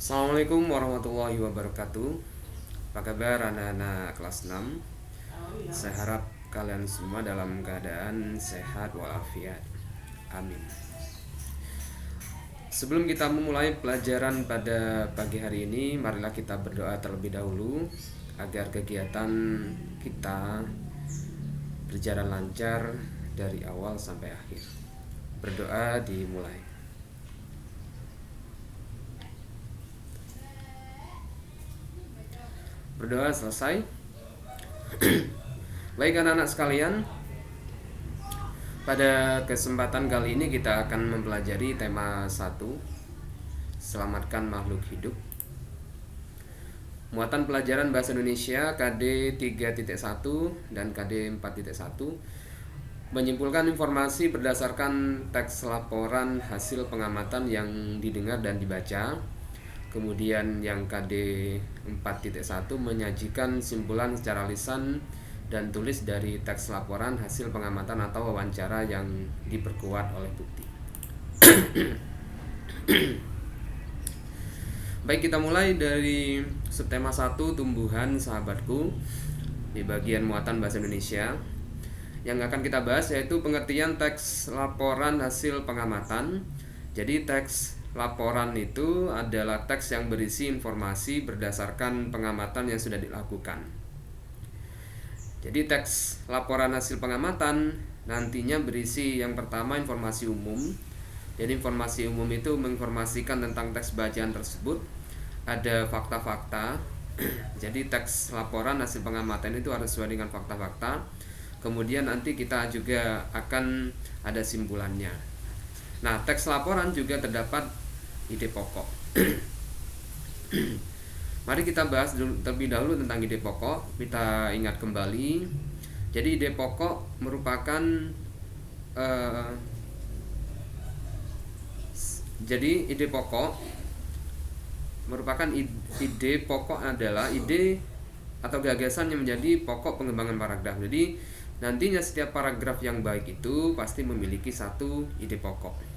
Assalamualaikum warahmatullahi wabarakatuh. Apa kabar anak-anak kelas 6? Saya harap kalian semua dalam keadaan sehat walafiat. Amin. Sebelum kita memulai pelajaran pada pagi hari ini, marilah kita berdoa terlebih dahulu agar kegiatan kita berjalan lancar dari awal sampai akhir. Berdoa dimulai. Berdoa selesai. Baik anak-anak sekalian, pada kesempatan kali ini kita akan mempelajari tema 1, selamatkan makhluk hidup. Muatan pelajaran Bahasa Indonesia KD 3.1 dan KD 4.1 menyimpulkan informasi berdasarkan teks laporan hasil pengamatan yang didengar dan dibaca. Kemudian yang KD 4.1 menyajikan simpulan secara lisan dan tulis dari teks laporan hasil pengamatan atau wawancara yang diperkuat oleh bukti. Baik, kita mulai dari subtema 1, tumbuhan sahabatku, di bagian muatan bahasa Indonesia. Yang akan kita bahas yaitu pengertian teks laporan hasil pengamatan. Jadi teks laporan itu adalah teks yang berisi informasi berdasarkan pengamatan yang sudah dilakukan. Jadi teks laporan hasil pengamatan nantinya berisi yang pertama informasi umum. Jadi informasi umum itu menginformasikan tentang teks bacaan tersebut. Ada fakta-fakta. Jadi teks laporan hasil pengamatan itu harus sesuai dengan fakta-fakta. Kemudian nanti kita juga akan ada simpulannya. Nah, teks laporan juga terdapat ide pokok. Mari kita bahas terlebih dahulu tentang ide pokok. Kita ingat kembali. Jadi ide pokok merupakan ide pokok adalah ide atau gagasan yang menjadi pokok pengembangan paragraf. Jadi nantinya setiap paragraf yang baik itu pasti memiliki satu ide pokok.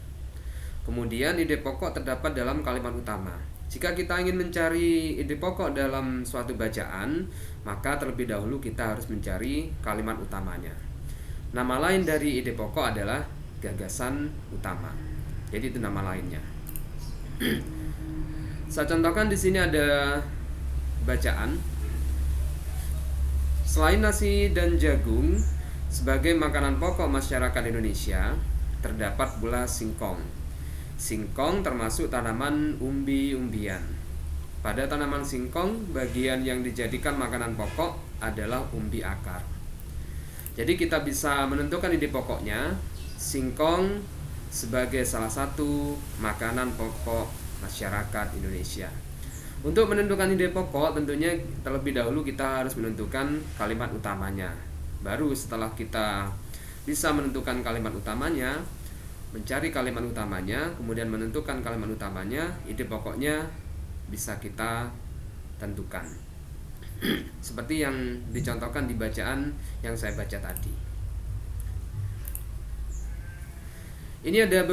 Kemudian ide pokok terdapat dalam kalimat utama. Jika kita ingin mencari ide pokok dalam suatu bacaan, maka terlebih dahulu kita harus mencari kalimat utamanya. Nama lain dari ide pokok adalah gagasan utama. Jadi itu nama lainnya. Saya contohkan di sini ada bacaan. Selain nasi dan jagung sebagai makanan pokok masyarakat Indonesia, terdapat pula singkong. Singkong termasuk tanaman umbi-umbian. Pada tanaman singkong, bagian yang dijadikan makanan pokok adalah umbi akar. Jadi kita bisa menentukan ide pokoknya, singkong sebagai salah satu makanan pokok masyarakat Indonesia. Untuk menentukan ide pokok, tentunya terlebih dahulu kita harus menentukan kalimat utamanya. Baru setelah kita bisa menentukan kalimat utamanya, mencari kalimat utamanya, kemudian menentukan kalimat utamanya, ide pokoknya bisa kita tentukan. Seperti yang dicontohkan di bacaan yang saya baca tadi. Ini ada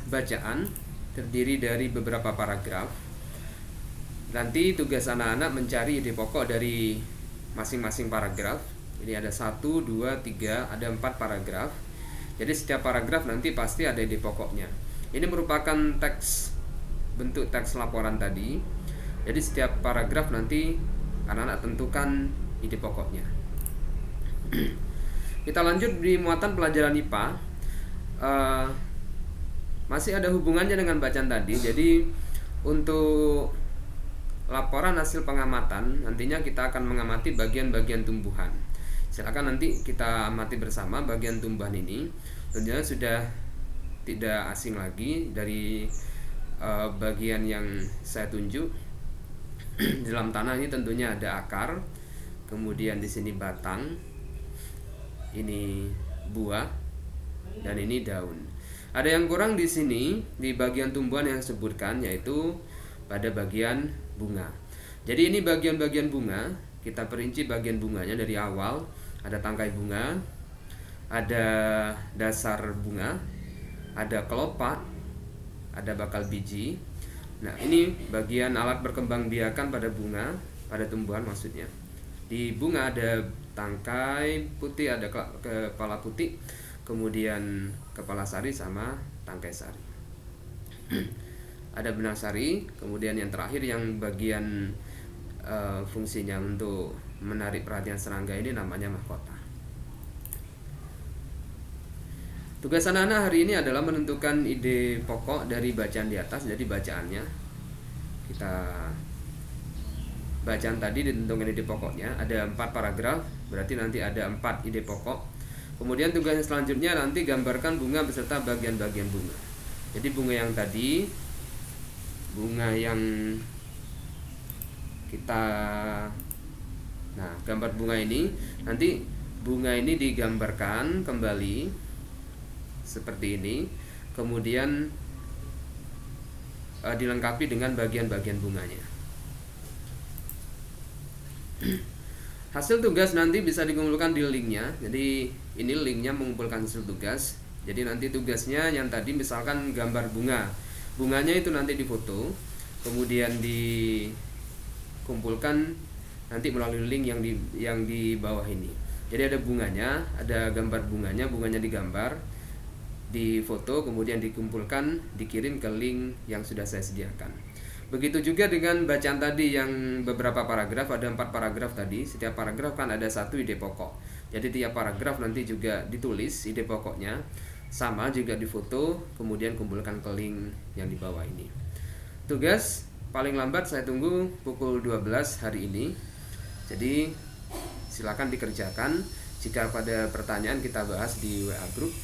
bacaan terdiri dari beberapa paragraf. Nanti tugas anak-anak mencari ide pokok dari masing-masing paragraf. Ini ada 1, 2, 3, ada 4 paragraf. Jadi setiap paragraf nanti pasti ada ide pokoknya. Ini merupakan bentuk teks laporan tadi. Jadi setiap paragraf nanti anak-anak tentukan ide pokoknya. Kita lanjut di muatan pelajaran IPA. Masih ada hubungannya dengan bacaan tadi. Jadi untuk laporan hasil pengamatan nantinya kita akan mengamati bagian-bagian tumbuhan. Silakan nanti kita amati bersama bagian tumbuhan ini. Tentunya sudah tidak asing lagi dari bagian yang saya tunjuk. Di dalam tanah ini tentunya ada akar, kemudian di sini batang, ini buah, dan ini daun. Ada yang kurang di sini di bagian tumbuhan yang disebutkan, yaitu pada bagian bunga. Jadi ini bagian-bagian bunga. Kita perinci bagian bunganya dari awal. Ada tangkai bunga, ada dasar bunga, ada kelopak, ada bakal biji, Nah, ini bagian alat berkembangbiakan pada bunga, pada tumbuhan maksudnya. Di bunga ada tangkai putih, ada kepala putih, kemudian kepala sari sama tangkai sari. Ada benang sari, kemudian yang terakhir yang bagian fungsinya untuk menarik perhatian serangga ini namanya mahkota. Tugas anak-anak hari ini adalah menentukan ide pokok dari bacaan di atas. Jadi bacaannya, kita bacaan tadi ditentukan ide pokoknya, ada 4 paragraf, berarti nanti ada 4 ide pokok. Kemudian tugas selanjutnya nanti gambarkan bunga beserta bagian-bagian bunga. Jadi bunga yang tadi, bunga yang kita, nah gambar bunga ini, nanti bunga ini digambarkan kembali seperti ini, kemudian dilengkapi dengan bagian-bagian bunganya. Hasil tugas nanti bisa dikumpulkan di linknya. Jadi ini linknya mengumpulkan hasil tugas. Jadi nanti tugasnya yang tadi misalkan gambar bunga, bunganya itu nanti difoto, kemudian dikumpulkan nanti melalui link yang di bawah ini. Jadi ada bunganya, ada gambar bunganya digambar, di foto, kemudian dikumpulkan, dikirim ke link yang sudah saya sediakan. Begitu juga dengan bacaan tadi yang beberapa paragraf, ada 4 paragraf tadi. Setiap paragraf kan ada 1 ide pokok. Jadi tiap paragraf nanti juga ditulis ide pokoknya, sama juga difoto, kemudian kumpulkan ke link yang di bawah ini. Tugas paling lambat saya tunggu pukul 12 hari ini. Jadi silakan dikerjakan. Jika pada pertanyaan kita bahas di WA group.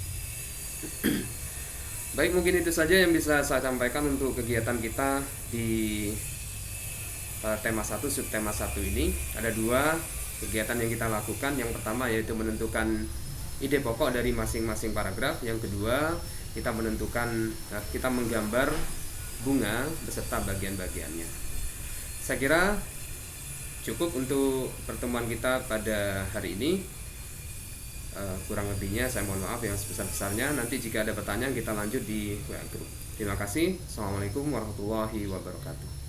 Baik, mungkin itu saja yang bisa saya sampaikan untuk kegiatan kita di tema 1, subtema 1 ini. Ada 2 kegiatan yang kita lakukan. Yang pertama yaitu menentukan ide pokok dari masing-masing paragraf. Yang kedua, kita menggambar bunga beserta bagian-bagiannya. Saya kira cukup untuk pertemuan kita pada hari ini. Kurang lebihnya saya mohon maaf yang sebesar-besarnya. Nanti jika ada pertanyaan kita lanjut di WA group. Terima kasih. Assalamualaikum warahmatullahi wabarakatuh.